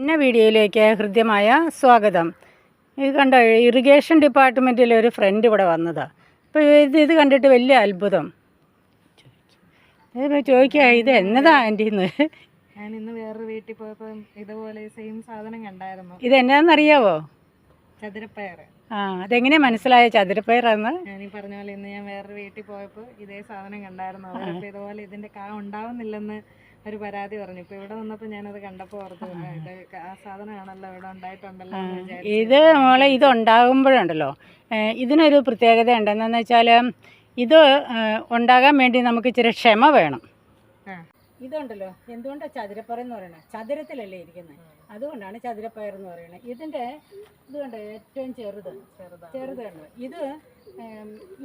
ഇന്ന വീഡിയോയിലേക്ക് ഹൃദ്യമായ സ്വാഗതം. ഇത് കണ്ടോ, ഇറിഗേഷൻ ഡിപ്പാർട്ട്മെൻറ്റിലെ ഒരു ഫ്രണ്ട് ഇവിടെ വന്നതാണ്. അപ്പോൾ ഇത് കണ്ടിട്ട് വലിയ അത്ഭുതം. ചോദിക്കുക, ഇത് എന്നതാ ആൻറ്റീന്ന്. ഞാൻ ഇന്ന് വേറൊരു വീട്ടിൽ പോയപ്പോൾ ഇതുപോലെ സെയിം സാധനം കണ്ടായിരുന്നു. ഇത് എന്നാന്നറിയാവോ? ചതുരപ്പയർ. അതെങ്ങനെ മനസ്സിലായ ചതുരപ്പയറാന്ന്? ഞാൻ ഈ പറഞ്ഞ പോലെ ഇന്ന് ഞാൻ വേറൊരു വീട്ടിൽ പോയപ്പോൾ ഇതേ സാധനം കണ്ടായിരുന്നു. അവരിപ്പോൾ ഇതുപോലെ ഇതിൻ്റെ കാ ഉണ്ടാവുന്നില്ലെന്ന് ഒരു പരാതി പറഞ്ഞു. ഇപ്പോൾ ഇവിടെ വന്നപ്പോൾ ഞാനത് കണ്ടപ്പോൾ ഓർത്തു, ഇത് ആ സാധനമാണല്ലോ ഇവിടെ ഉണ്ടായിട്ടുണ്ടല്ലോ എന്ന് വിചാരിച്ചു. ഇത് മോളെ, ഇത് ഉണ്ടാകുമ്പോഴുണ്ടല്ലോ ഇതിനൊരു പ്രത്യേകത ഉണ്ടെന്നു വെച്ചാൽ, ഇത് ഉണ്ടാകാൻ വേണ്ടി നമുക്ക് ഇച്ചിരി ക്ഷമ വേണം. ഇതുണ്ടല്ലോ, എന്തുകൊണ്ടാണ് ചതുരപ്പയർ എന്ന് പറയുന്നത്? ചതുരത്തിലല്ലേ ഇരിക്കുന്നത്, അതുകൊണ്ടാണ് ചതുരപ്പയർ എന്ന് പറയുന്നത്. ഇതിൻ്റെ ഇതുകൊണ്ട് ഏറ്റവും ചെറുതാണ് ഇത്.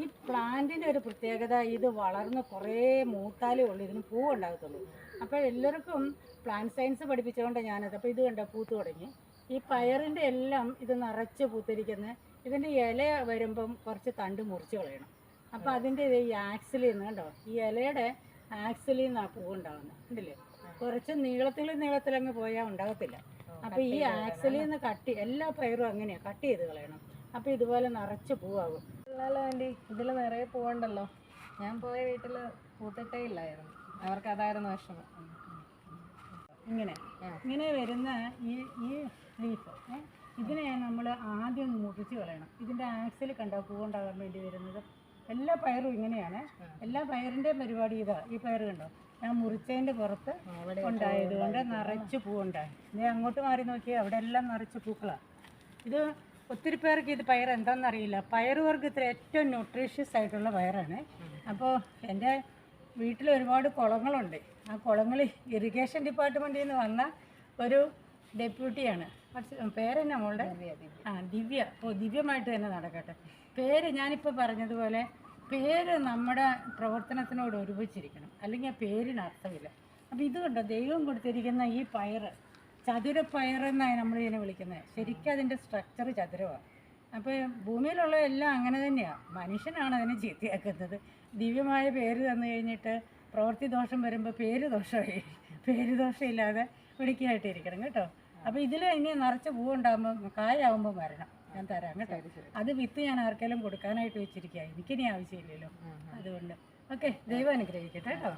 ഈ പ്ലാന്റിൻ്റെ ഒരു പ്രത്യേകത, ഇത് വളർന്ന് കുറേ മൂത്താലേ ഉള്ളൂ ഇതിന് പൂവുണ്ടാകത്തുള്ളൂ. അപ്പോൾ എല്ലാവർക്കും പ്ലാന്റ് സയൻസ് പഠിപ്പിച്ചുകൊണ്ട് ഞാനത്. അപ്പോൾ ഇത് കണ്ടോ, പൂത്ത് തുടങ്ങി. ഈ പയറിൻ്റെ എല്ലാം ഇത് നിറച്ച് പൂത്തിരിക്കുന്നത്. ഇതിൻ്റെ ഇല വരുമ്പം കുറച്ച് തണ്ട് മുറിച്ച് കളയണം. അപ്പോൾ അതിൻ്റെ ഈ ആക്സിലിൽ നിന്ന് കണ്ടോ, ഈ ഇലയുടെ ആക്സിലിൽ നിന്നാണ് പൂവുണ്ടാകുന്നത്. ഉണ്ടല്ലേ, കുറച്ച് നീളത്തിലങ്ങ് പോയാൽ ഉണ്ടാകത്തില്ല. അപ്പോൾ ഈ ആക്സിലിൽ നിന്ന് എല്ലാ പയറും അങ്ങനെയാണ് കട്ട് ചെയ്ത് കളയണം. അപ്പോൾ ഇതുപോലെ നിറച്ച് പൂവാകും. അല്ലല്ലോ ആൻറ്റി, ഇതിൽ നിറയെ പൂവുണ്ടല്ലോ. ഞാൻ പോയ വീട്ടിൽ പൂത്തിട്ടേ ഇല്ലായിരുന്നു. അവർക്ക് അതായിരുന്നു വിഷമം. ഇങ്ങനെ വരുന്ന ഈ ലീഫ്, ഇതിനെ നമ്മൾ ആദ്യം മുറിച്ച് കളയണം. ഇതിൻ്റെ ആക്സിൽ കണ്ടോ പൂവുണ്ടാകാൻ വേണ്ടി വരുന്നത്. എല്ലാ പയറും ഇങ്ങനെയാണ്. എല്ലാ പയറിൻ്റെയും പരിപാടി ഇതാണ്. ഈ പയർ കണ്ടോ, ഞാൻ മുറിച്ചതിൻ്റെ പുറത്ത് ഉണ്ടായതുകൊണ്ട് നിറച്ച് പൂവുണ്ടായി. ഇനി അങ്ങോട്ട് മാറി നോക്കിയാൽ അവിടെ എല്ലാം നിറച്ച് പൂക്കളാണ്. ഇത് ഒത്തിരി പേർക്ക് ഇത് പയർ എന്താണെന്നറിയില്ല. പയറുവർഗ്ഗത്തിൽ ഏറ്റവും ന്യൂട്രീഷ്യസ് ആയിട്ടുള്ള പയറാണ്. അപ്പോൾ എൻ്റെ വീട്ടിൽ ഒരുപാട് കുളങ്ങളുണ്ട്. ആ കുളങ്ങൾ ഇറിഗേഷൻ ഡിപ്പാർട്ട്മെൻറ്റിൽ നിന്ന് വന്ന ഒരു ഡെപ്യൂട്ടിയാണ്. പേരെന്നാ മോളുടെ? ദിവ്യ. അപ്പോൾ ദിവ്യമായിട്ട് തന്നെ നടക്കട്ടെ. പേര് ഞാനിപ്പോൾ പറഞ്ഞതുപോലെ പേര് നമ്മുടെ പ്രവർത്തനത്തിനോട് ഒരുമിച്ചിരിക്കണം, അല്ലെങ്കിൽ ആ പേരിന് അർത്ഥമില്ല. അപ്പോൾ ഇത് കണ്ടോ, ദൈവം കൊടുത്തിരിക്കുന്ന ഈ പയർ ചതുരപ്പയർ എന്നാണ് നമ്മളിതിനെ വിളിക്കുന്നത്. ശരിക്കും അതിൻ്റെ സ്ട്രക്ചർ ചതുരമാണ്. അപ്പോൾ ഭൂമിയിലുള്ള എല്ലാം അങ്ങനെ തന്നെയാണ്. മനുഷ്യനാണ് അതിനെ ചീത്തയാക്കുന്നത്. ദിവ്യമായ പേര് തന്നു കഴിഞ്ഞിട്ട് പ്രവൃത്തി ദോഷം വരുമ്പോൾ പേര് ദോഷമില്ലാതെ പിടിക്കായിട്ടിരിക്കണം കേട്ടോ. അപ്പോൾ ഇതിൽ ഇനി നിറച്ച് പൂവുണ്ടാകുമ്പോൾ കായാവുമ്പോൾ വരണം, ഞാൻ തരാം കേട്ടോ. അത് വിത്ത് ഞാൻ ആർക്കെങ്കിലും കൊടുക്കാനായിട്ട് വെച്ചിരിക്കുക, എനിക്കിനി ആവശ്യമില്ലല്ലോ. അതുകൊണ്ട് ഓക്കെ, ദൈവം അനുഗ്രഹിക്കട്ടെ കേട്ടോ.